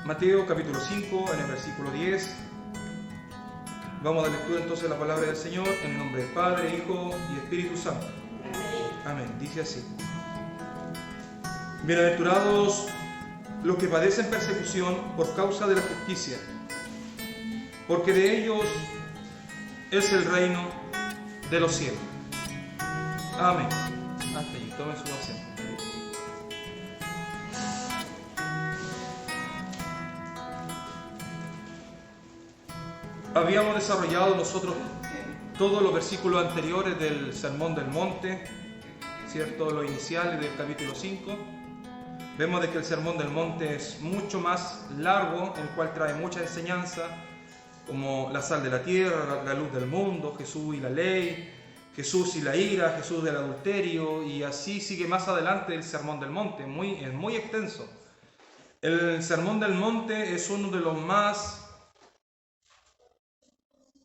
Mateo capítulo 5, en el versículo 10. Vamos a dar lectura entonces de la palabra del Señor en el nombre del Padre, Hijo y Espíritu Santo. Amén. Dice así: Bienaventurados los que padecen persecución por causa de la justicia, porque de ellos es el reino de los cielos. Amén. Hasta allí, tomen su asiento. Habíamos desarrollado nosotros todos los versículos anteriores del Sermón del Monte, ¿cierto? Los iniciales del capítulo 5. Vemos de que el Sermón del Monte es mucho más largo, el cual trae mucha enseñanza, como la sal de la tierra, la luz del mundo, Jesús y la ley, Jesús y la ira, Jesús del adulterio, y así sigue más adelante el Sermón del Monte, es muy extenso. El Sermón del Monte es uno de los más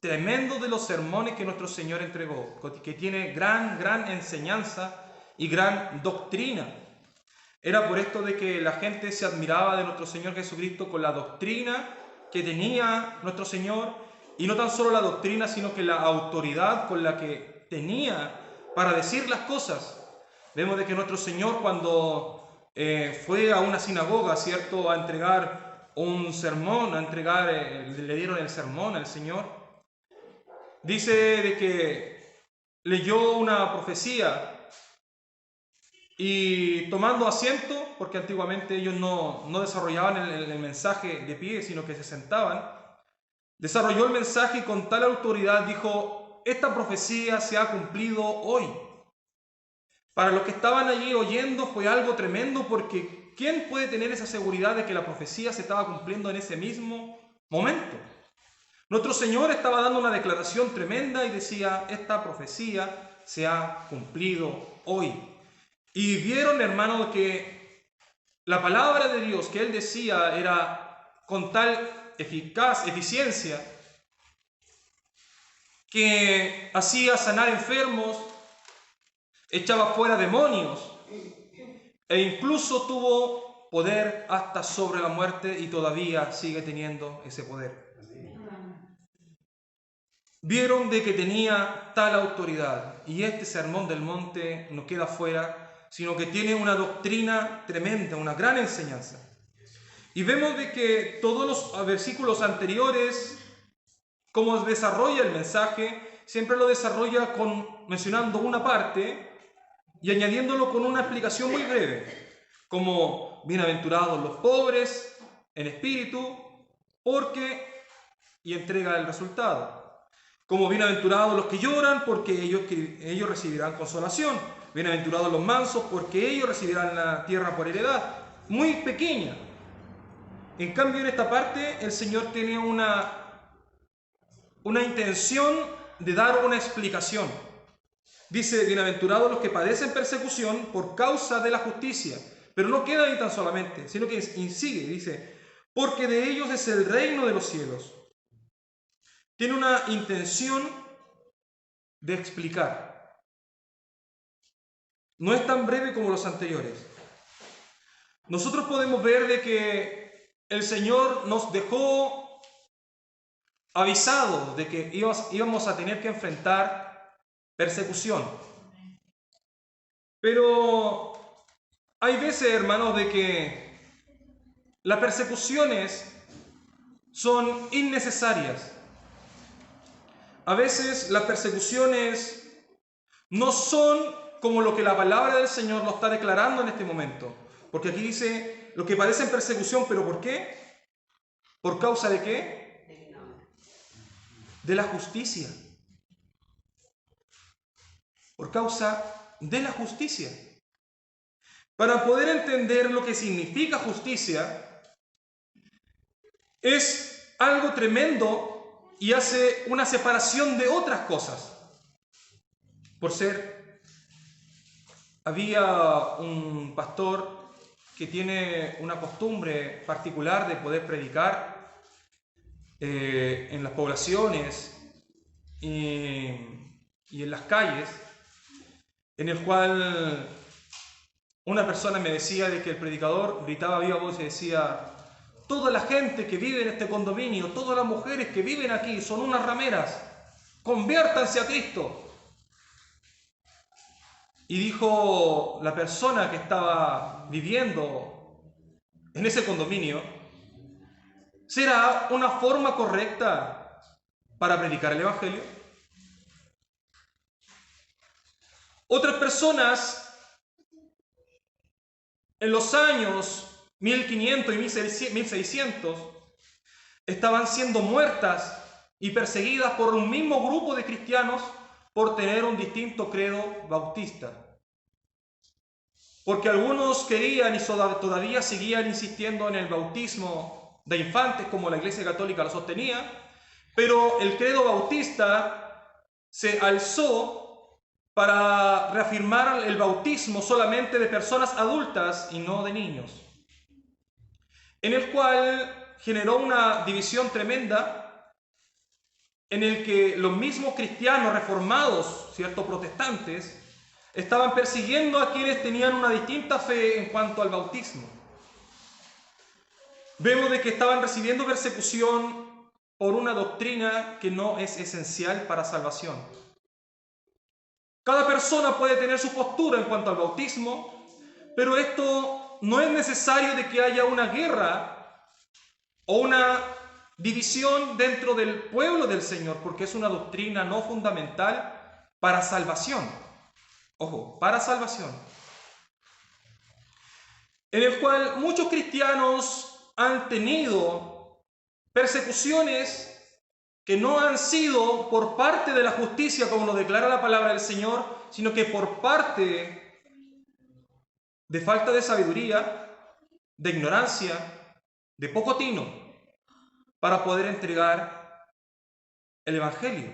tremendo de los sermones que nuestro Señor entregó, que tiene gran enseñanza y gran doctrina. Era por esto de que la gente se admiraba de nuestro Señor Jesucristo con la doctrina que tenía nuestro Señor, y no tan solo la doctrina, sino que la autoridad con la que tenía para decir las cosas. Vemos de que nuestro Señor, cuando fue a una sinagoga, ¿cierto?, a entregar un sermón, le dieron el sermón al Señor. Dice de que leyó una profecía y tomando asiento, porque antiguamente ellos no desarrollaban el mensaje de pie, sino que se sentaban, desarrolló el mensaje y con tal autoridad dijo: esta profecía se ha cumplido hoy. Para los que estaban allí oyendo fue algo tremendo, porque ¿quién puede tener esa seguridad de que la profecía se estaba cumpliendo en ese mismo momento? Nuestro Señor estaba dando una declaración tremenda y decía: esta profecía se ha cumplido hoy. Y vieron, hermanos, que la palabra de Dios que Él decía era con tal eficiencia que hacía sanar enfermos, echaba fuera demonios e incluso tuvo poder hasta sobre la muerte, y todavía sigue teniendo ese poder. Vieron de que tenía tal autoridad, y este Sermón del Monte no queda fuera, sino que tiene una doctrina tremenda, una gran enseñanza. Y vemos de que todos los versículos anteriores, como desarrolla el mensaje, siempre lo desarrolla mencionando una parte y añadiéndolo con una explicación muy breve, como: bienaventurados los pobres en espíritu, porque, y entrega el resultado. Como: bienaventurados los que lloran, porque ellos recibirán consolación. Bienaventurados los mansos, porque ellos recibirán la tierra por heredad. Muy pequeña. En cambio, en esta parte, el Señor tiene una intención de dar una explicación. Dice: bienaventurados los que padecen persecución por causa de la justicia. Pero no queda ahí tan solamente, sino que sigue, dice: porque de ellos es el reino de los cielos. Tiene una intención de explicar. No es tan breve como los anteriores. Nosotros podemos ver de que el Señor nos dejó avisados de que íbamos a tener que enfrentar persecución. Pero hay veces, hermanos, de que las persecuciones son innecesarias. A veces las persecuciones no son como lo que la palabra del Señor nos está declarando en este momento. Porque aquí dice: los que padecen persecución, ¿pero por qué? ¿Por causa de qué? De la justicia. Por causa de la justicia. Para poder entender lo que significa justicia, es algo tremendo y hace una separación de otras cosas. Había un pastor que tiene una costumbre particular de poder predicar en las poblaciones y en las calles, en el cual una persona me decía de que el predicador gritaba a viva voz y decía: toda la gente que vive en este condominio, todas las mujeres que viven aquí son unas rameras, conviértanse a Cristo. Y dijo la persona que estaba viviendo en ese condominio, ¿será una forma correcta para predicar el Evangelio? Otras personas en los años 1500 y 1600 estaban siendo muertas y perseguidas por un mismo grupo de cristianos por tener un distinto credo bautista. Porque algunos querían y todavía seguían insistiendo en el bautismo de infantes, como la Iglesia Católica lo sostenía, pero el credo bautista se alzó para reafirmar el bautismo solamente de personas adultas y no de niños, en el cual generó una división tremenda en el que los mismos cristianos reformados, ciertos protestantes, estaban persiguiendo a quienes tenían una distinta fe en cuanto al bautismo. Vemos de que estaban recibiendo persecución por una doctrina que no es esencial para salvación. Cada persona puede tener su postura en cuanto al bautismo, pero esto no es necesario de que haya una guerra o una división dentro del pueblo del Señor, porque es una doctrina no fundamental para salvación. Ojo, para salvación. En el cual muchos cristianos han tenido persecuciones que no han sido por parte de la justicia, como lo declara la palabra del Señor, sino que por parte de falta de sabiduría, de ignorancia, de poco tino, para poder entregar el Evangelio.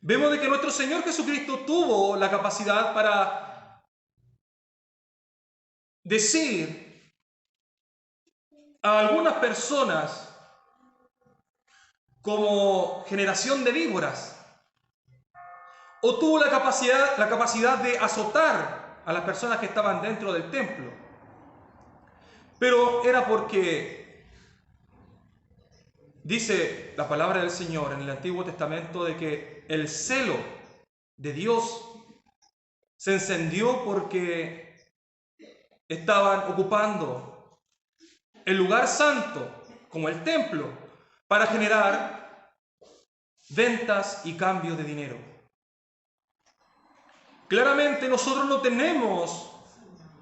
Vemos de que nuestro Señor Jesucristo tuvo la capacidad para decir a algunas personas como generación de víboras, o tuvo la capacidad de azotar a las personas que estaban dentro del templo, pero era porque dice la palabra del Señor en el Antiguo Testamento de que el celo de Dios se encendió porque estaban ocupando el lugar santo como el templo para generar ventas y cambio de dinero. Claramente nosotros no tenemos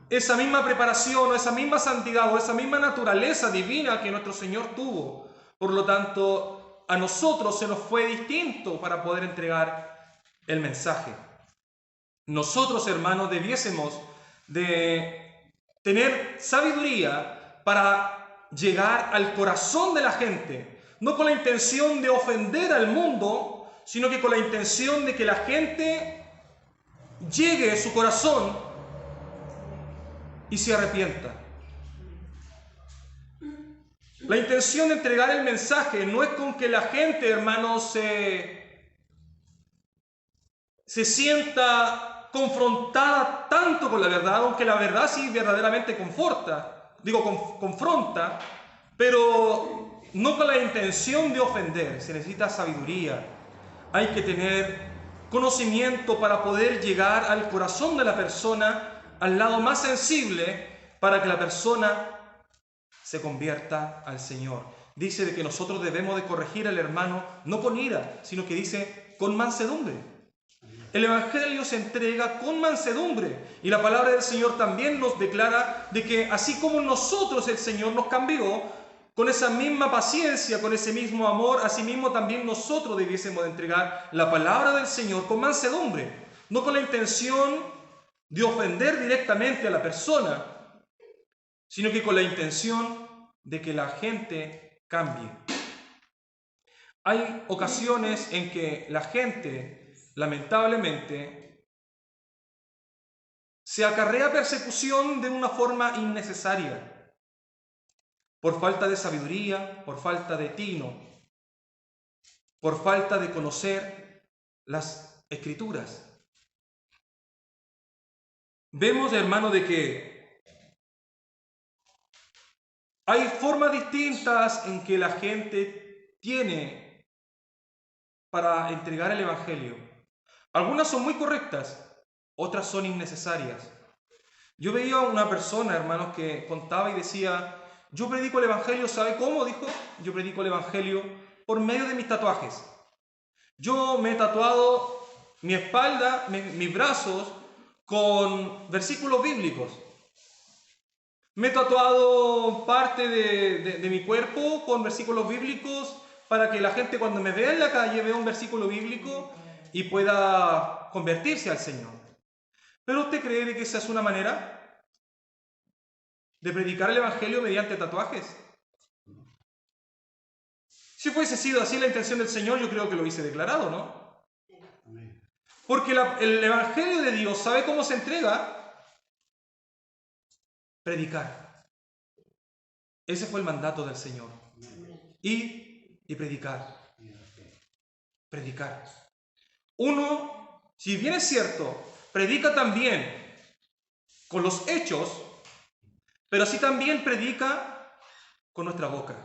esa misma preparación o esa misma santidad o esa misma naturaleza divina que nuestro Señor tuvo. Por lo tanto, a nosotros se nos fue distinto para poder entregar el mensaje. Nosotros, hermanos, debiésemos de tener sabiduría para llegar al corazón de la gente, no con la intención de ofender al mundo, sino que con la intención de que la gente llegue a su corazón y se arrepienta. La intención de entregar el mensaje no es con que la gente, hermanos, se sienta confrontada tanto con la verdad, aunque la verdad sí verdaderamente confronta, pero no con la intención de ofender. Se necesita sabiduría. Hay que tener conocimiento para poder llegar al corazón de la persona, al lado más sensible, para que la persona se convierta al Señor. Dice de que nosotros debemos de corregir al hermano no con ira, sino que dice con mansedumbre. El Evangelio se entrega con mansedumbre y la palabra del Señor también nos declara de que así como nosotros el Señor nos cambió, con esa misma paciencia, con ese mismo amor, asimismo también nosotros debiésemos de entregar la palabra del Señor con mansedumbre, no con la intención de ofender directamente a la persona, sino que con la intención de que la gente cambie. Hay ocasiones en que la gente, lamentablemente, se acarrea persecución de una forma innecesaria, por falta de sabiduría, por falta de tino, por falta de conocer las Escrituras. Vemos, hermano, de que Hay formas distintas en que la gente tiene para entregar el Evangelio. Algunas son muy correctas, otras son innecesarias. Yo veía a una persona, hermanos, que contaba y decía, yo predico el Evangelio, ¿sabe cómo? Dijo, yo predico el Evangelio por medio de mis tatuajes. Yo me he tatuado mi espalda, mis brazos, con versículos bíblicos. Me he tatuado parte de mi cuerpo con versículos bíblicos para que la gente cuando me vea en la calle vea un versículo bíblico y pueda convertirse al Señor. ¿Pero usted cree de que esa es una manera de predicar el Evangelio mediante tatuajes? Si fuese sido así la intención del Señor, yo creo que lo hubiese declarado, ¿no? Porque el Evangelio de Dios, ¿sabe cómo se entrega? Predicar. Ese fue el mandato del Señor. Ir y predicar. Predicar. Uno, si bien es cierto, predica también con los hechos, pero así también predica con nuestra boca.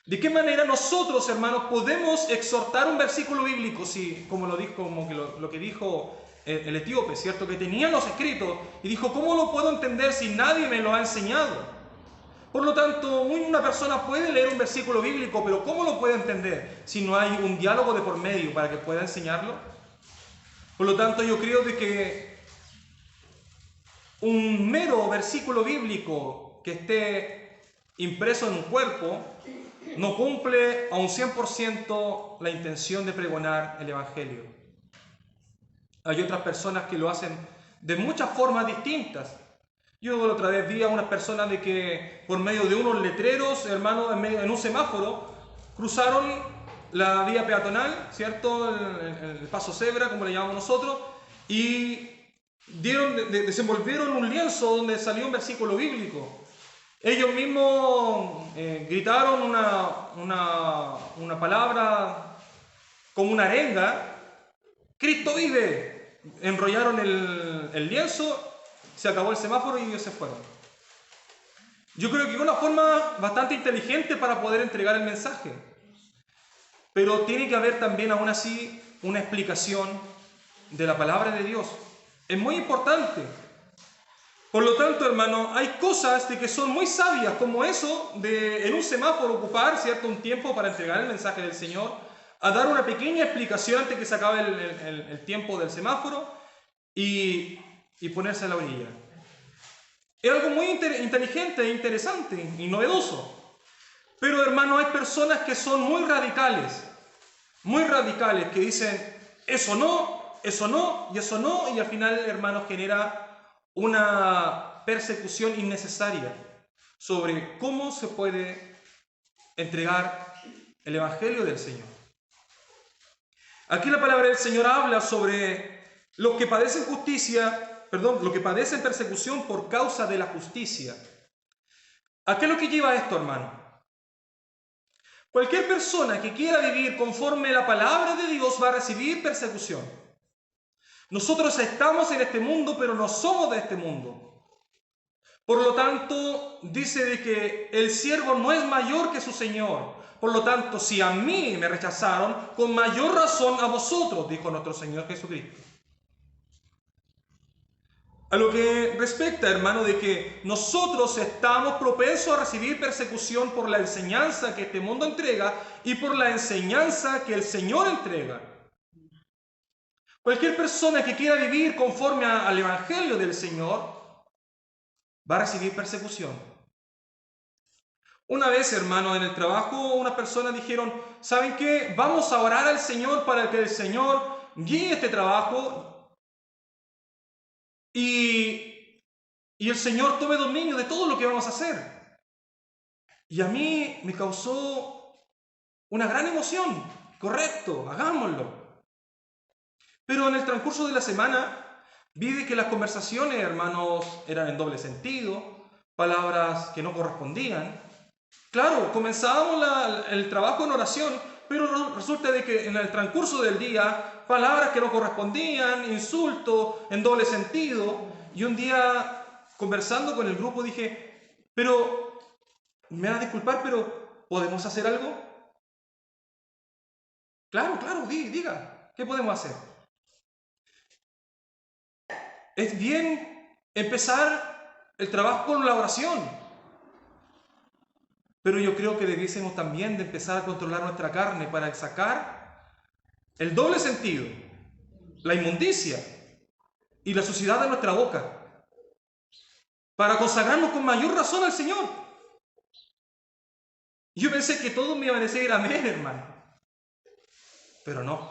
¿De qué manera nosotros, hermanos, podemos exhortar un versículo bíblico? Si, como lo que dijo el etíope, ¿cierto? Que tenía los escritos y dijo, ¿cómo lo puedo entender si nadie me lo ha enseñado? Por lo tanto, una persona puede leer un versículo bíblico, pero ¿cómo lo puede entender si no hay un diálogo de por medio para que pueda enseñarlo? Por lo tanto, yo creo de que un mero versículo bíblico que esté impreso en un cuerpo no cumple a un 100% la intención de pregonar el Evangelio. Hay otras personas que lo hacen de muchas formas distintas. Yo la otra vez vi a unas personas de que por medio de unos letreros, hermano, en un semáforo, cruzaron la vía peatonal, ¿cierto? El paso cebra, como le llamamos nosotros, y desenvolvieron un lienzo donde salió un versículo bíblico. Ellos mismos gritaron una palabra como una arenga, ¡Cristo vive! Enrollaron el lienzo, se acabó el semáforo y ellos se fueron. Yo creo que es una forma bastante inteligente para poder entregar el mensaje. Pero tiene que haber también, aún así, una explicación de la palabra de Dios. Es muy importante. Por lo tanto, hermano, hay cosas de que son muy sabias, como eso de en un semáforo ocupar, ¿cierto?, un tiempo para entregar el mensaje del Señor, a dar una pequeña explicación antes que se acabe el tiempo del semáforo y ponerse a la orilla. Es algo muy inteligente, interesante y novedoso. Pero, hermano, hay personas que son muy radicales, que dicen eso no, y eso no, y al final, hermano, genera una persecución innecesaria sobre cómo se puede entregar el Evangelio del Señor. Aquí la palabra del Señor habla sobre los que padecen los que padecen persecución por causa de la justicia. ¿A qué es lo que lleva esto, hermano? Cualquier persona que quiera vivir conforme a la palabra de Dios va a recibir persecución. Nosotros estamos en este mundo, pero no somos de este mundo. Por lo tanto, dice de que el siervo no es mayor que su Señor. Por lo tanto, si a mí me rechazaron, con mayor razón a vosotros, dijo nuestro Señor Jesucristo. A lo que respecta, hermano, de que nosotros estamos propensos a recibir persecución por la enseñanza que este mundo entrega y por la enseñanza que el Señor entrega. Cualquier persona que quiera vivir conforme al Evangelio del Señor va a recibir persecución. Una vez, hermano, en el trabajo, unas personas dijeron, ¿saben qué? Vamos a orar al Señor para que el Señor guíe este trabajo y el Señor tome dominio de todo lo que vamos a hacer. Y a mí me causó una gran emoción. Correcto, hagámoslo. Pero en el transcurso de la semana vi de que las conversaciones, hermanos, eran en doble sentido, palabras que no correspondían. Claro, comenzábamos el trabajo en oración, pero resulta de que en el transcurso del día, palabras que no correspondían, insultos en doble sentido. Y un día, conversando con el grupo, dije, pero me van a disculpar, pero ¿podemos hacer algo? Claro, diga, ¿qué podemos hacer? Es bien empezar el trabajo con la oración, pero yo creo que debiésemos también de empezar a controlar nuestra carne para sacar el doble sentido, la inmundicia y la suciedad de nuestra boca, para consagrarnos con mayor razón al Señor. Yo pensé que todos me iban a decir amén, hermano, pero no.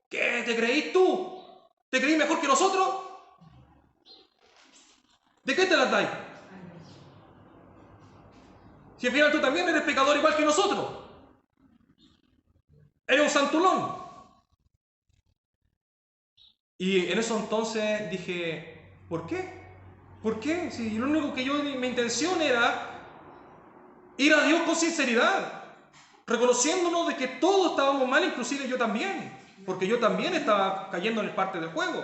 ¿Qué te creís tú? ¿Te creís mejor que nosotros? ¿De qué te las dais? Si al final tú también eres pecador igual que nosotros. Eres un santulón. Y en eso entonces dije, ¿por qué? ¿Por qué? Si lo único que mi intención era ir a Dios con sinceridad, reconociéndonos de que todos estábamos mal, inclusive yo también, porque yo también estaba cayendo en parte del juego.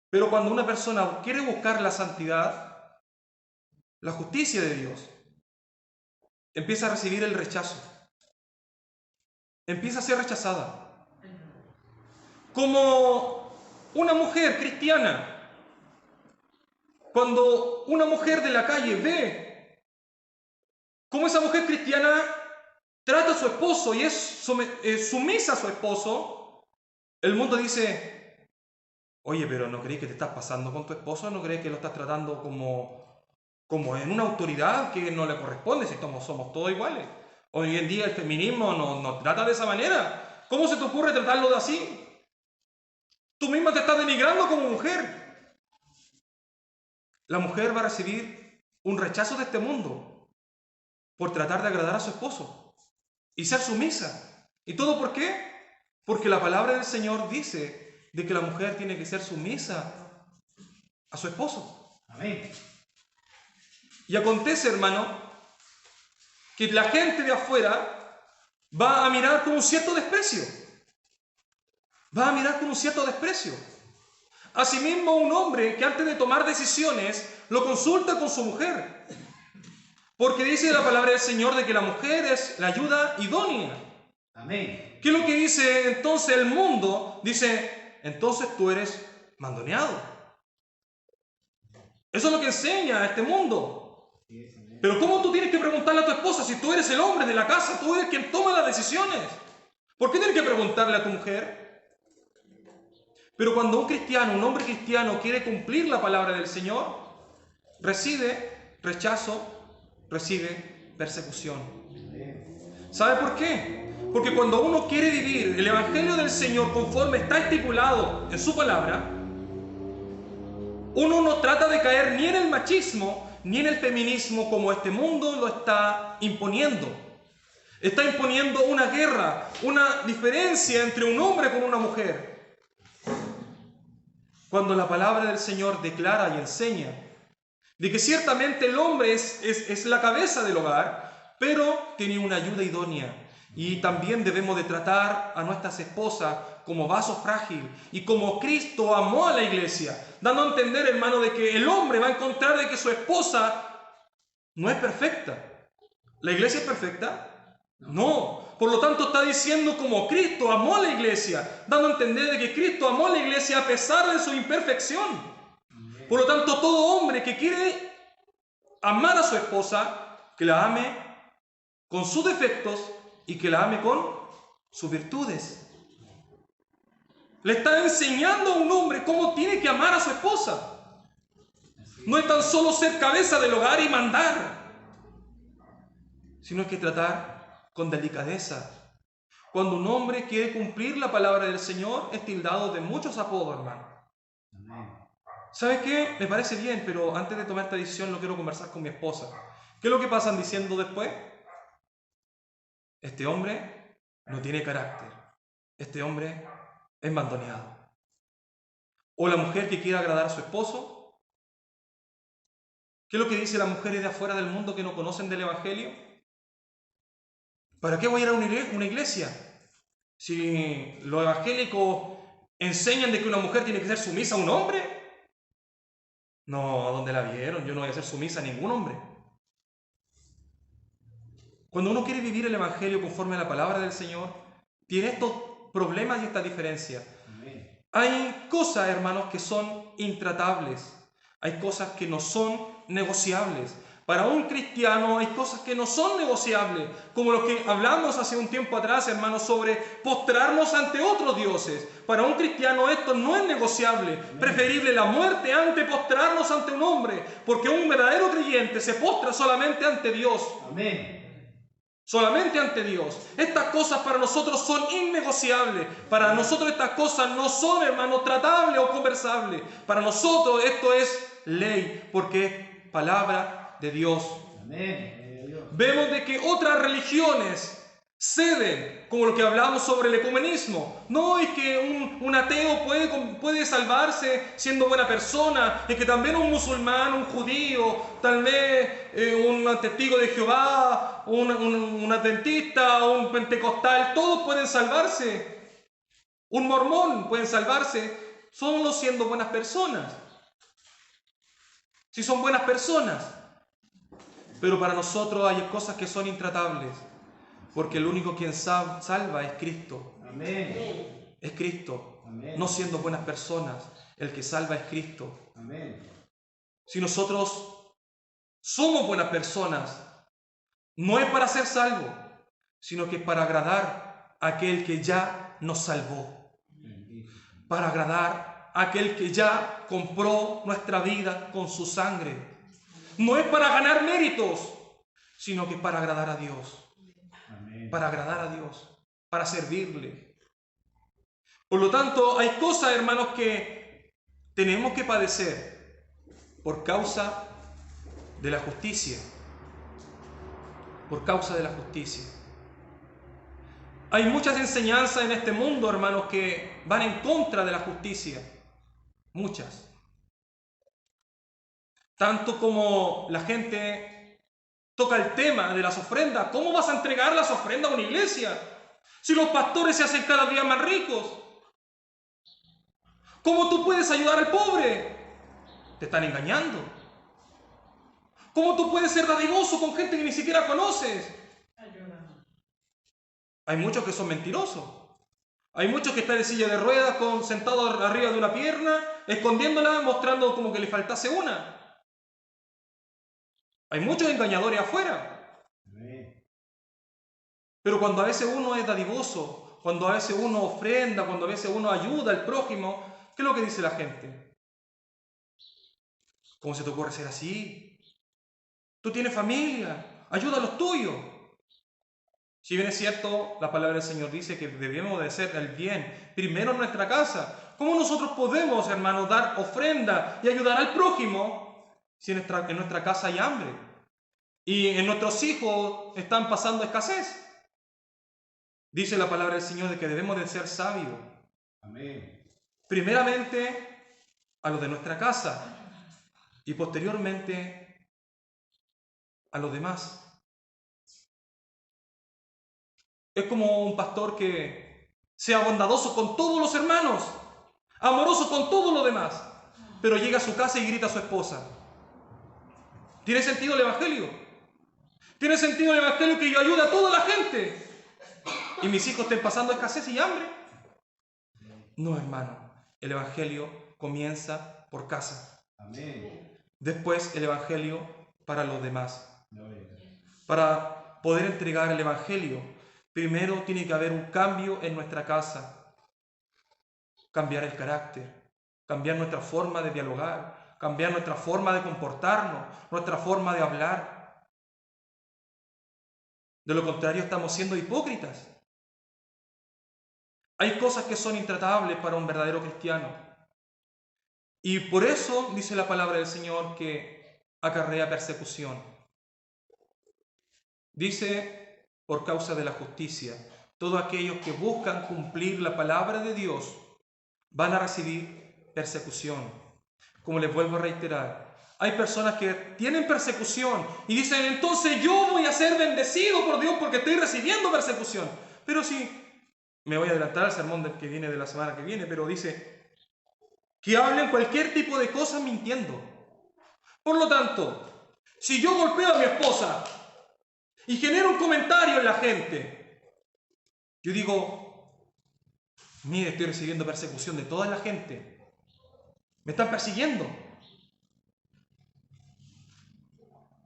Pero cuando una persona quiere buscar la santidad, la justicia de Dios, empieza a recibir el rechazo, empieza a ser rechazada. Como una mujer cristiana, cuando una mujer de la calle ve cómo esa mujer cristiana trata a su esposo y es sumisa a su esposo, el mundo dice, oye, pero ¿no crees que te estás pasando con tu esposo? ¿No crees que lo estás tratando como en una autoridad que no le corresponde si somos todos iguales? Hoy en día el feminismo nos trata de esa manera. ¿Cómo se te ocurre tratarlo de así? Tú misma te estás denigrando como mujer. La mujer va a recibir un rechazo de este mundo por tratar de agradar a su esposo y ser sumisa. ¿Y todo por qué? Porque la palabra del Señor dice de que la mujer tiene que ser sumisa a su esposo. Amén. Y acontece, hermano, que la gente de afuera va a mirar con un cierto desprecio. Va a mirar con un cierto desprecio. Asimismo, un hombre que antes de tomar decisiones lo consulta con su mujer. Porque dice la palabra del Señor de que la mujer es la ayuda idónea. Amén. ¿Qué es lo que dice entonces el mundo? Dice, entonces tú eres mandoneado. Eso es lo que enseña este mundo. Pero ¿cómo tú tienes que preguntarle a tu esposa si tú eres el hombre de la casa? Tú eres quien toma las decisiones. ¿Por qué tienes que preguntarle a tu mujer? Pero cuando un cristiano, un hombre cristiano quiere cumplir la palabra del Señor, recibe rechazo, recibe persecución. ¿Sabe por qué? Porque cuando uno quiere vivir el Evangelio del Señor conforme está estipulado en su palabra, uno no trata de caer ni en el machismo ni en el feminismo como este mundo lo está imponiendo. Está imponiendo una guerra, una diferencia entre un hombre con una mujer. Cuando la palabra del Señor declara y enseña de que ciertamente el hombre es la cabeza del hogar, pero tiene una ayuda idónea. Y también debemos de tratar a nuestras esposas como vaso frágil y como Cristo amó a la iglesia, dando a entender, hermano, de que el hombre va a encontrar de que su esposa no es perfecta. ¿La iglesia es perfecta? No. Por lo tanto está diciendo como Cristo amó a la iglesia, dando a entender de que Cristo amó a la iglesia a pesar de su imperfección. Por lo tanto, todo hombre que quiere amar a su esposa, que la ame con sus defectos y que la ame con sus virtudes. Le está enseñando a un hombre cómo tiene que amar a su esposa. No es tan solo ser cabeza del hogar y mandar, sino que tratar con delicadeza. Cuando un hombre quiere cumplir la palabra del Señor, es tildado de muchos apodos, hermano. ¿Sabes qué? Me parece bien, pero antes de tomar esta decisión lo quiero conversar con mi esposa. ¿Qué es lo que pasan diciendo después? Este hombre no tiene carácter. Este hombre es mandoneado. O la mujer que quiere agradar a su esposo. ¿Qué es lo que dicen las mujeres de afuera del mundo que no conocen del Evangelio? ¿Para qué voy a ir a una iglesia? Si los evangélicos enseñan de que una mujer tiene que ser sumisa a un hombre. No, ¿dónde la vieron? Yo no voy a ser sumisa a ningún hombre. Cuando uno quiere vivir el Evangelio conforme a la palabra del Señor, tiene estos problemas y esta diferencia. Hay cosas, hermanos, que son intratables. Hay cosas que no son negociables. Para un cristiano hay cosas que no son negociables, como lo que hablamos hace un tiempo atrás, hermanos, sobre postrarnos ante otros dioses. Para un cristiano esto no es negociable. Preferible la muerte antes postrarnos ante un hombre, porque un verdadero creyente se postra solamente ante Dios. Amén. Solamente ante Dios. Estas cosas para nosotros son innegociables. Para nosotros estas cosas no son, hermanos, tratables o conversables. Para nosotros esto es ley, porque es palabra de Dios. Amén. Vemos de que otras religiones ceden, como lo que hablamos sobre el ecumenismo. No es que un ateo puede salvarse siendo buena persona, es que también un musulmán, un judío, tal vez un testigo de Jehová, un adventista, un pentecostal, todos pueden salvarse. Un mormón pueden salvarse solo siendo buenas personas. Si son buenas personas. Pero para nosotros hay cosas que son intratables. Porque el único quien salva es Cristo. Amén. Es Cristo. Amén. No siendo buenas personas, el que salva es Cristo. Amén. Si nosotros somos buenas personas, no es para ser salvos, sino que es para agradar a aquel que ya nos salvó. Para agradar a aquel que ya compró nuestra vida con su sangre. No es para ganar méritos, sino que es para agradar a Dios. Para agradar a Dios, para servirle. Por lo tanto, hay cosas, hermanos, que tenemos que padecer por causa de la justicia. Por causa de la justicia. Hay muchas enseñanzas en este mundo, hermanos, que van en contra de la justicia. Muchas. Tanto como la gente toca el tema de las ofrendas. ¿Cómo vas a entregar las ofrendas a una iglesia? Si los pastores se hacen cada día más ricos. ¿Cómo tú puedes ayudar al pobre? Te están engañando. ¿Cómo tú puedes ser dadivoso con gente que ni siquiera conoces? Hay muchos que son mentirosos. Hay muchos que están en silla de ruedas, sentados arriba de una pierna, escondiéndola, mostrando como que le faltase una. Hay muchos engañadores afuera. Pero cuando a veces uno es dadivoso, cuando a veces uno ofrenda, cuando a veces uno ayuda al prójimo, ¿qué es lo que dice la gente? ¿Cómo se te ocurre ser así? Tú tienes familia, ayuda a los tuyos. Si bien es cierto, la palabra del Señor dice que debemos de hacer el bien primero en nuestra casa. ¿Cómo nosotros podemos, hermanos, dar ofrenda y ayudar al prójimo si en nuestra casa hay hambre y en nuestros hijos están pasando escasez? Dice la palabra del Señor de que debemos de ser sabios. Amén. Primeramente a los de nuestra casa y posteriormente a los demás. Es como un pastor que sea bondadoso con todos los hermanos, amoroso con todo lo demás, pero llega a su casa y grita a su esposa. ¿Tiene sentido el Evangelio? ¿Tiene sentido el Evangelio que yo ayude a toda la gente y mis hijos estén pasando escasez y hambre? No, hermano. El Evangelio comienza por casa. Amén. Después el Evangelio para los demás. Para poder entregar el Evangelio, primero tiene que haber un cambio en nuestra casa. Cambiar el carácter, cambiar nuestra forma de dialogar, cambiar nuestra forma de comportarnos, nuestra forma de hablar. De lo contrario, estamos siendo hipócritas. Hay cosas que son intratables para un verdadero cristiano. Y por eso dice la palabra del Señor que acarrea persecución. Dice, por causa de la justicia, todos aquellos que buscan cumplir la palabra de Dios van a recibir persecución. Como les vuelvo a reiterar, hay personas que tienen persecución y dicen, entonces yo voy a ser bendecido por Dios porque estoy recibiendo persecución. Pero si, me voy a adelantar al sermón que viene de la semana que viene, pero dice que hablen cualquier tipo de cosas mintiendo. Por lo tanto, si yo golpeo a mi esposa y genera un comentario en la gente. Yo digo, mire, estoy recibiendo persecución de toda la gente. Me están persiguiendo.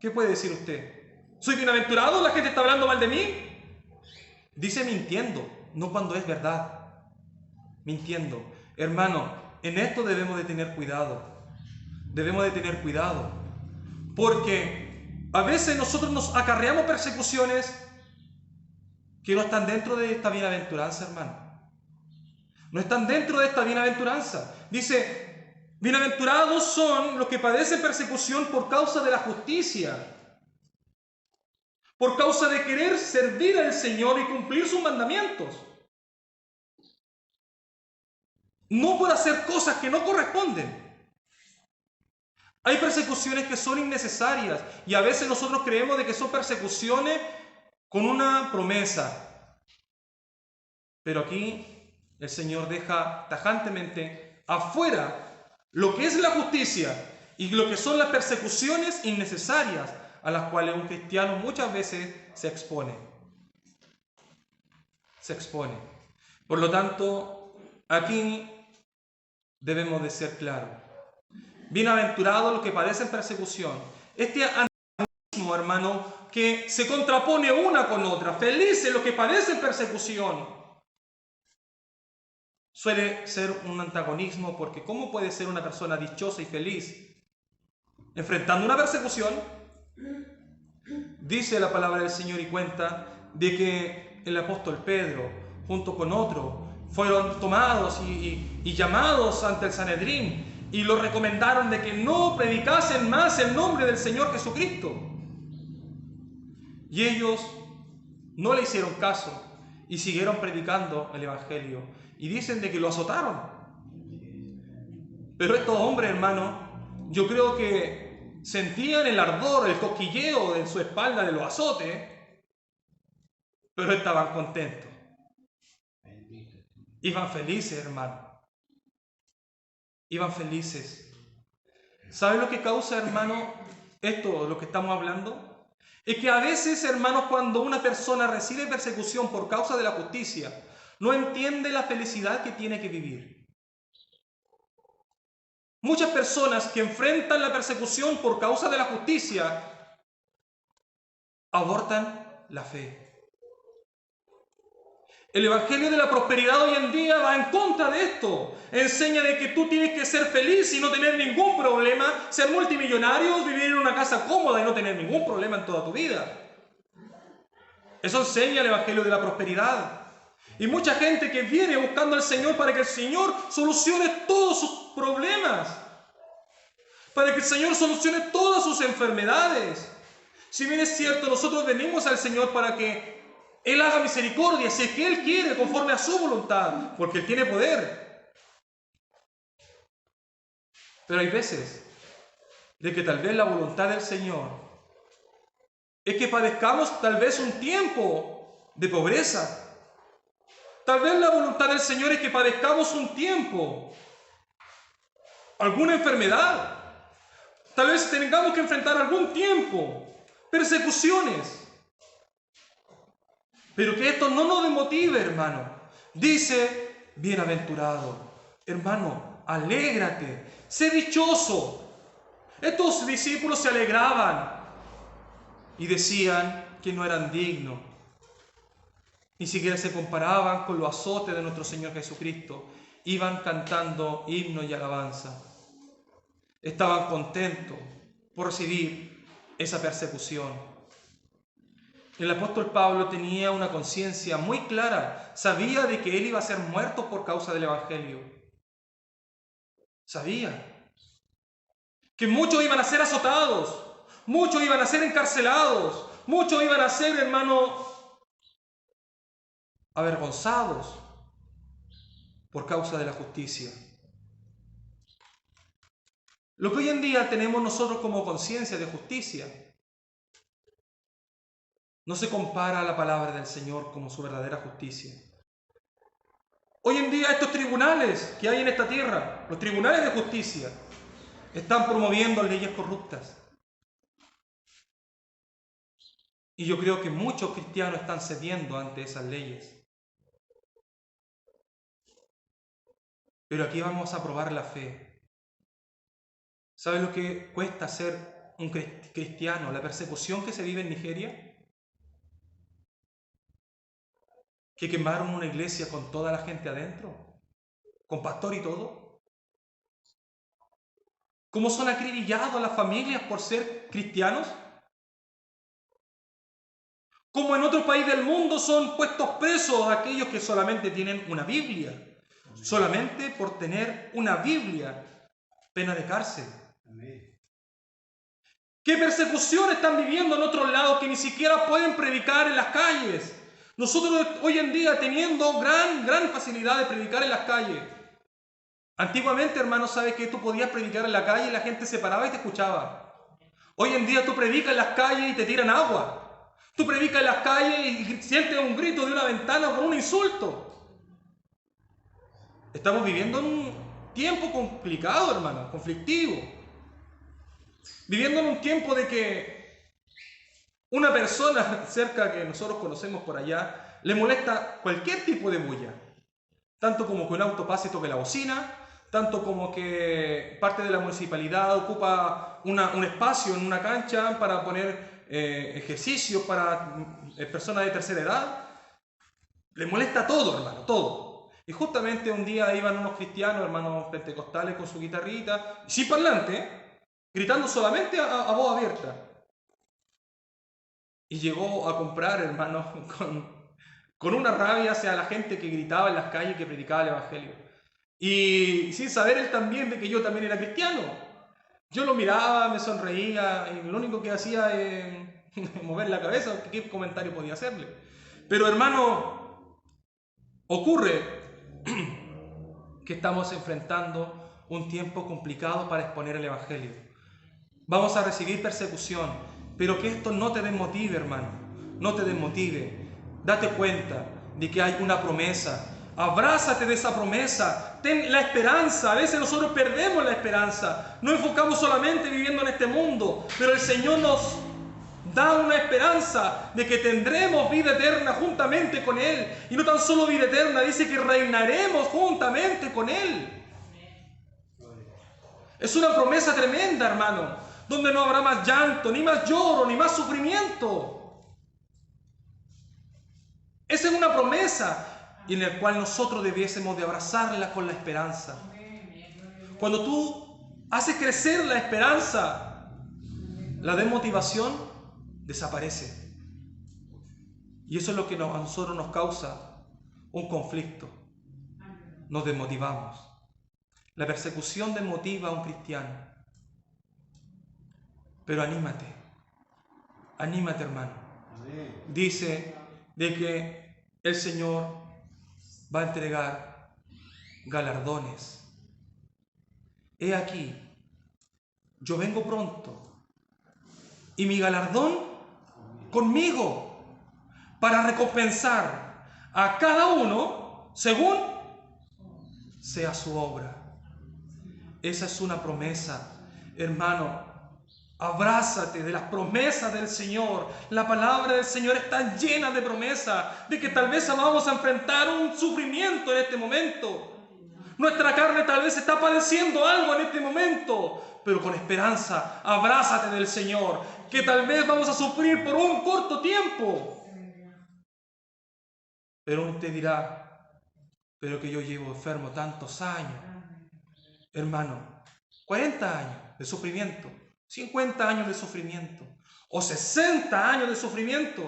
¿Qué puede decir usted? ¿Soy bienaventurado? ¿La gente está hablando mal de mí? Dice mintiendo, no cuando es verdad. Mintiendo. Hermano, en esto debemos de tener cuidado. Debemos de tener cuidado. Porque a veces nosotros nos acarreamos persecuciones que no están dentro de esta bienaventuranza, hermano. No están dentro de esta bienaventuranza. Dice, bienaventurados son los que padecen persecución por causa de la justicia, por causa de querer servir al Señor y cumplir sus mandamientos. No por hacer cosas que no corresponden. Hay persecuciones que son innecesarias y a veces nosotros creemos de que son persecuciones con una promesa. Pero aquí el Señor deja tajantemente afuera lo que es la justicia y lo que son las persecuciones innecesarias a las cuales un cristiano muchas veces se expone. Se expone. Por lo tanto, aquí debemos de ser claros. Bienaventurados los que padecen persecución. Este antagonismo, hermano, que se contrapone una con otra. Felices los que padecen persecución. Suele ser un antagonismo porque ¿cómo puede ser una persona dichosa y feliz enfrentando una persecución? Dice la palabra del Señor y cuenta de que el apóstol Pedro, junto con otro, fueron tomados y llamados ante el Sanedrín y lo recomendaron de que no predicasen más el nombre del Señor Jesucristo. Y ellos no le hicieron caso y siguieron predicando el Evangelio. Y dicen de que lo azotaron. Pero estos hombres, hermano, yo creo que sentían el ardor, el cosquilleo en su espalda de los azotes, pero estaban contentos. Iban felices, hermano. Iban felices. ¿Saben lo que causa, hermano, esto, lo que estamos hablando? Es que a veces, hermanos, cuando una persona recibe persecución por causa de la justicia, no entiende la felicidad que tiene que vivir. Muchas personas que enfrentan la persecución por causa de la justicia abortan la fe. El Evangelio de la prosperidad hoy en día va en contra de esto. Enseña de que tú tienes que ser feliz y no tener ningún problema, ser multimillonario, vivir en una casa cómoda y no tener ningún problema en toda tu vida. Eso enseña el Evangelio de la prosperidad. Y mucha gente que viene buscando al Señor para que el Señor solucione todos sus problemas, para que el Señor solucione todas sus enfermedades. Si bien es cierto, nosotros venimos al Señor para que Él haga misericordia, si es que Él quiere, conforme a su voluntad, porque Él tiene poder. Pero hay veces de que tal vez la voluntad del Señor es que padezcamos tal vez un tiempo de pobreza. Tal vez la voluntad del Señor es que padezcamos un tiempo, alguna enfermedad. Tal vez tengamos que enfrentar algún tiempo persecuciones. Pero que esto no nos desmotive, hermano. Dice, bienaventurado. Hermano, alégrate, sé dichoso. Estos discípulos se alegraban y decían que no eran dignos. Ni siquiera se comparaban con los azotes de nuestro Señor Jesucristo. Iban cantando himnos y alabanza. Estaban contentos por recibir esa persecución. El apóstol Pablo tenía una conciencia muy clara. Sabía de que él iba a ser muerto por causa del Evangelio. Sabía que muchos iban a ser azotados, muchos iban a ser encarcelados, muchos iban a ser, hermano, avergonzados por causa de la justicia. Lo que hoy en día tenemos nosotros como conciencia de justicia no se compara a la palabra del Señor como su verdadera justicia. Hoy en día estos tribunales que hay en esta tierra, los tribunales de justicia, están promoviendo leyes corruptas. Y yo creo que muchos cristianos están cediendo ante esas leyes. Pero aquí vamos a probar la fe. ¿Sabes lo que cuesta ser un cristiano? La persecución que se vive en Nigeria. Que quemaron una iglesia con toda la gente adentro, con pastor y todo. ¿Cómo son acribillados las familias por ser cristianos? ¿Cómo en otro país del mundo son puestos presos aquellos que solamente tienen una Biblia? Solamente por tener una Biblia, pena de cárcel. ¿Qué persecución están viviendo en otros lados que ni siquiera pueden predicar en las calles? Nosotros hoy en día teniendo gran facilidad de predicar en las calles. Antiguamente, hermano, ¿sabes que tú podías predicar en la calle y la gente se paraba y te escuchaba? Hoy en día tú predicas en las calles y te tiran agua. Tú predicas en las calles y sientes un grito de una ventana por un insulto. Estamos viviendo en un tiempo complicado, hermano, conflictivo. Viviendo en un tiempo de que una persona cerca que nosotros conocemos por allá le molesta cualquier tipo de bulla. Tanto como que un auto pase y toque la bocina, tanto como que parte de la municipalidad ocupa un espacio en una cancha para poner ejercicios para personas de tercera edad. Le molesta todo, hermano, todo. Y justamente un día iban unos cristianos, hermanos pentecostales, con su guitarrita, sin parlante, gritando solamente a voz abierta. Y llegó a comprar, hermanos, con una rabia hacia la gente que gritaba en las calles, que predicaba el Evangelio. Y sin saber él también de que yo también era cristiano. Yo lo miraba, me sonreía, y lo único que hacía es mover la cabeza, qué comentario podía hacerle. Pero, hermano, ocurre que estamos enfrentando un tiempo complicado para exponer el Evangelio. Vamos a recibir persecución, pero que esto no te desmotive, hermano, no te desmotive. Date cuenta de que hay una promesa. Abrázate de esa promesa. Ten la esperanza. A veces nosotros perdemos la esperanza. No enfocamos solamente viviendo en este mundo, pero el Señor nos da una esperanza de que tendremos vida eterna juntamente con Él. Y no tan solo vida eterna, dice que reinaremos juntamente con Él. Es una promesa tremenda, hermano, donde no habrá más llanto, ni más lloro, ni más sufrimiento. Esa es una promesa en la cual nosotros debiésemos de abrazarla con la esperanza. Cuando tú haces crecer la esperanza, la desmotivación desaparece. Y eso es lo que a nosotros nos causa un conflicto. Nos desmotivamos. La persecución desmotiva a un cristiano. Pero anímate. Anímate, hermano. Dice de que el Señor va a entregar galardones. He aquí, yo vengo pronto, y mi galardón conmigo, para recompensar a cada uno según sea su obra. Esa es una promesa, hermano. Abrázate de las promesas del Señor. La palabra del Señor está llena de promesas, de que tal vez vamos a enfrentar un sufrimiento en este momento. Nuestra carne tal vez está padeciendo algo en este momento, pero con esperanza, abrázate del Señor, que tal vez vamos a sufrir por un corto tiempo. Pero uno te dirá, pero que yo llevo enfermo tantos años. Hermano, 40 años de sufrimiento, 50 años de sufrimiento, o 60 años de sufrimiento,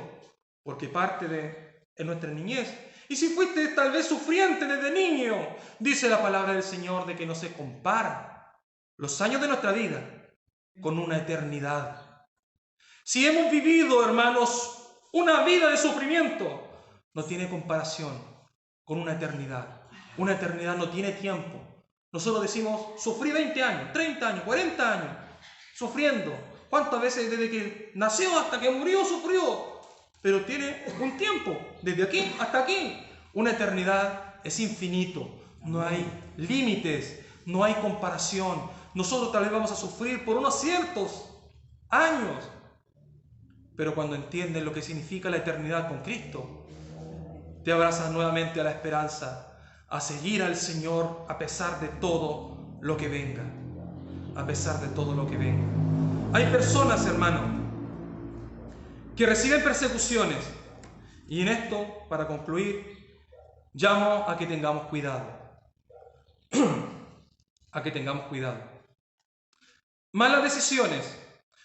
porque parte de nuestra niñez. Y si fuiste tal vez sufriente desde niño, dice la palabra del Señor de que no se compara los años de nuestra vida con una eternidad. Si hemos vivido, hermanos, una vida de sufrimiento, no tiene comparación con una eternidad. Una eternidad no tiene tiempo. Nosotros decimos, sufrí 20 años, 30 años, 40 años, sufriendo. ¿Cuántas veces desde que nació hasta que murió sufrió? Pero tiene un tiempo, desde aquí hasta aquí. Una eternidad es infinito, no hay límites, no hay comparación. Nosotros tal vez vamos a sufrir por unos ciertos años, pero cuando entiendes lo que significa la eternidad con Cristo, te abrazas nuevamente a la esperanza, a seguir al Señor a pesar de todo lo que venga. A pesar de todo lo que venga. Hay personas, hermano, que reciben persecuciones. Y en esto, para concluir, llamo a que tengamos cuidado. A que tengamos cuidado. Malas decisiones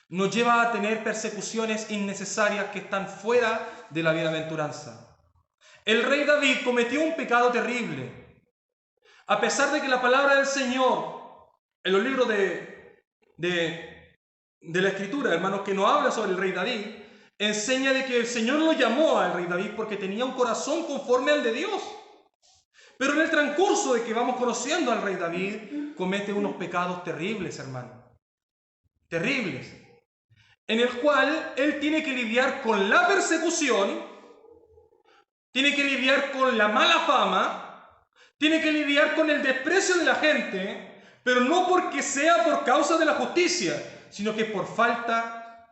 nos lleva a tener persecuciones innecesarias que están fuera de la bienaventuranza. El rey David cometió un pecado terrible. A pesar de que la palabra del Señor, en los libros de la Escritura, hermanos, que nos habla sobre el rey David, enseña de que el Señor lo llamó al rey David porque tenía un corazón conforme al de Dios. Pero en el transcurso de que vamos conociendo al rey David, comete unos pecados terribles, hermano. Terribles. En el cual él tiene que lidiar con la persecución, tiene que lidiar con la mala fama, tiene que lidiar con el desprecio de la gente, pero no porque sea por causa de la justicia, sino que por falta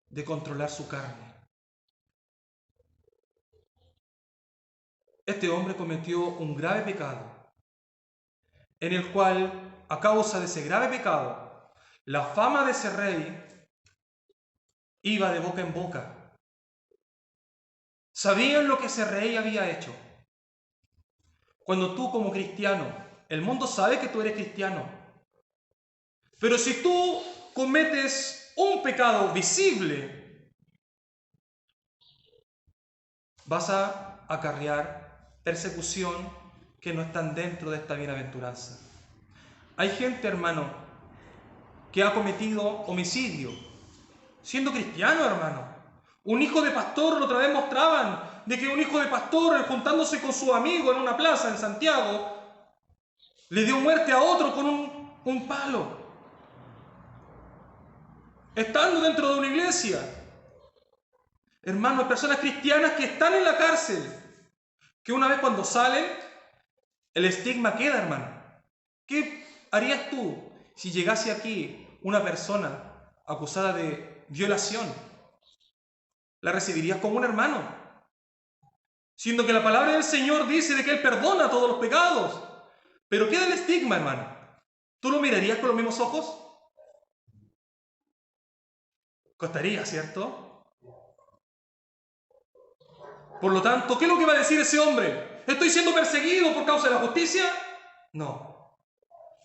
de controlar su carne. Este hombre cometió un grave pecado, en el cual, a causa de ese grave pecado, la fama de ese rey iba de boca en boca. Sabían lo que ese rey había hecho. Cuando tú como cristiano, el mundo sabe que tú eres cristiano, pero si tú cometes un pecado visible, vas a acarrear persecución que no están dentro de esta bienaventuranza. Hay gente, hermano, que ha cometido homicidio, siendo cristiano, hermano. Un hijo de pastor, la otra vez mostraban, de que un hijo de pastor, juntándose con su amigo en una plaza en Santiago, le dio muerte a otro con un palo. Estando dentro de una iglesia. Hermanos, personas cristianas que están en la cárcel, que una vez cuando salen, el estigma queda, hermano. ¿Qué harías tú si llegase aquí una persona acusada de violación? ¿La recibirías como un hermano? Siendo que la palabra del Señor dice de que Él perdona todos los pecados. Pero queda el estigma, hermano. ¿Tú lo mirarías con los mismos ojos? Costaría, ¿cierto? Por lo tanto, ¿qué es lo que va a decir ese hombre? ¿Estoy siendo perseguido por causa de la justicia? No.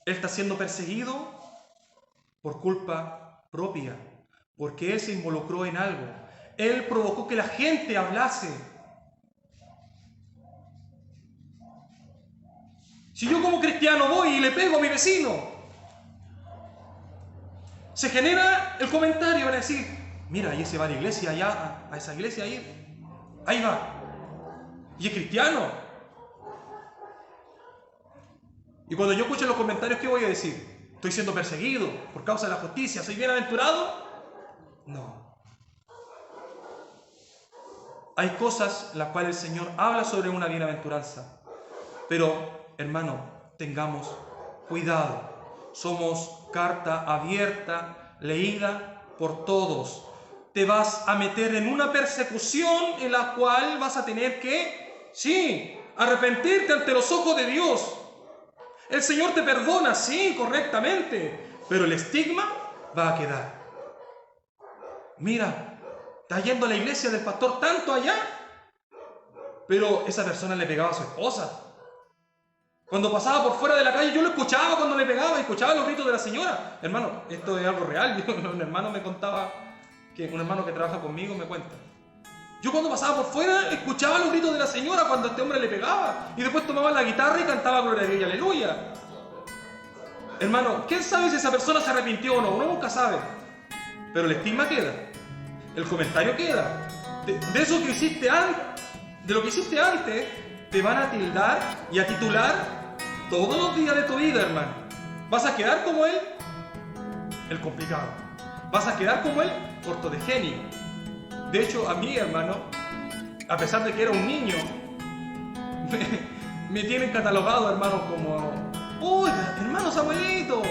Él está siendo perseguido por culpa propia, porque él se involucró en algo. Él provocó que la gente hablase. Si yo como cristiano voy y le pego a mi vecino, se genera el comentario, van a decir, mira, ahí se va a la iglesia, allá, a esa iglesia ahí va. Y es cristiano. Y cuando yo escucho los comentarios, ¿qué voy a decir? ¿Estoy siendo perseguido por causa de la justicia? ¿Soy bienaventurado? No. Hay cosas las cuales el Señor habla sobre una bienaventuranza. Pero, hermano, tengamos cuidado. Somos carta abierta, leída por todos. Te vas a meter en una persecución en la cual vas a tener que, sí, arrepentirte ante los ojos de Dios. El Señor te perdona, sí, correctamente, pero el estigma va a quedar. Mira, está yendo a la iglesia del pastor tanto allá, pero esa persona le pegaba a su esposa. Cuando pasaba por fuera de la calle, yo lo escuchaba cuando le pegaba, escuchaba los gritos de la señora. Hermano, esto es algo real. Un hermano me contaba, un hermano que trabaja conmigo me cuenta. Yo cuando pasaba por fuera, escuchaba los gritos de la señora cuando este hombre le pegaba. Y después tomaba la guitarra y cantaba Gloria a Dios y Aleluya. Hermano, ¿quién sabe si esa persona se arrepintió o no? Uno nunca sabe. Pero el estigma queda. El comentario queda. De eso que hiciste antes, de lo que hiciste antes, te van a tildar y a titular todos los días de tu vida, hermano. ¿Vas a quedar como él? El complicado. ¿Vas a quedar como él? Corto de genio. De hecho, a mí, hermano, a pesar de que era un niño, me tienen catalogado, hermano, como, oiga, hermano Samuelito,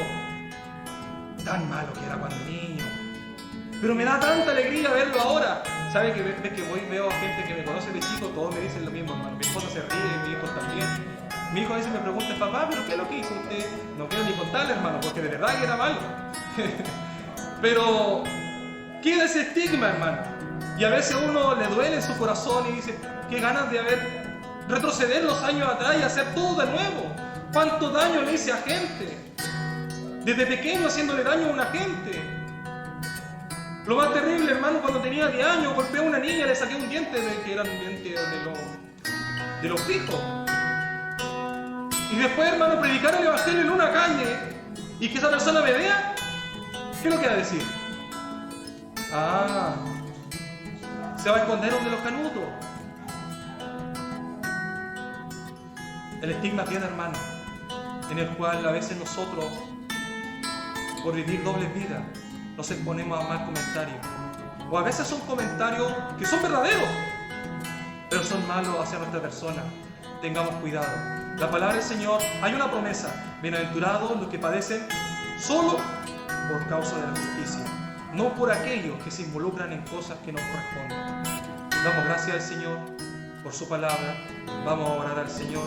tan malo que era cuando niño. Pero me da tanta alegría verlo ahora. ¿Sabe que ves que voy veo a gente que me conoce de chico? Todos me dicen lo mismo, hermano. Mi esposa se ríe, mi hijo también. Mi hijo a veces me pregunta, papá, ¿pero qué es lo que hizo usted? No quiero ni contarle, hermano, porque de verdad que era malo. Pero queda ese estigma, hermano. Y a veces uno le duele en su corazón y dice, qué ganas de retroceder los años atrás y hacer todo de nuevo. ¿Cuánto daño le hice a gente? Desde pequeño haciéndole daño a una gente. Lo más terrible, hermano, cuando tenía 10 años, golpeé a una niña y le saqué un diente, que era un diente de los fijos. Y después, hermano, predicar el evangelio en una calle y que esa persona me vea, ¿qué es lo que va a decir? Ah, se va a esconder donde los canutos. El estigma queda, hermano, en el cual a veces nosotros, por vivir dobles vidas, nos exponemos a mal comentarios. O a veces son comentarios que son verdaderos, pero son malos hacia nuestra persona. Tengamos cuidado. La palabra del Señor, hay una promesa: bienaventurados los que padecen solo por causa de la justicia, no por aquellos que se involucran en cosas que no corresponden. Damos gracias al Señor por su palabra. Vamos a orar al Señor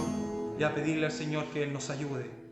y a pedirle al Señor que Él nos ayude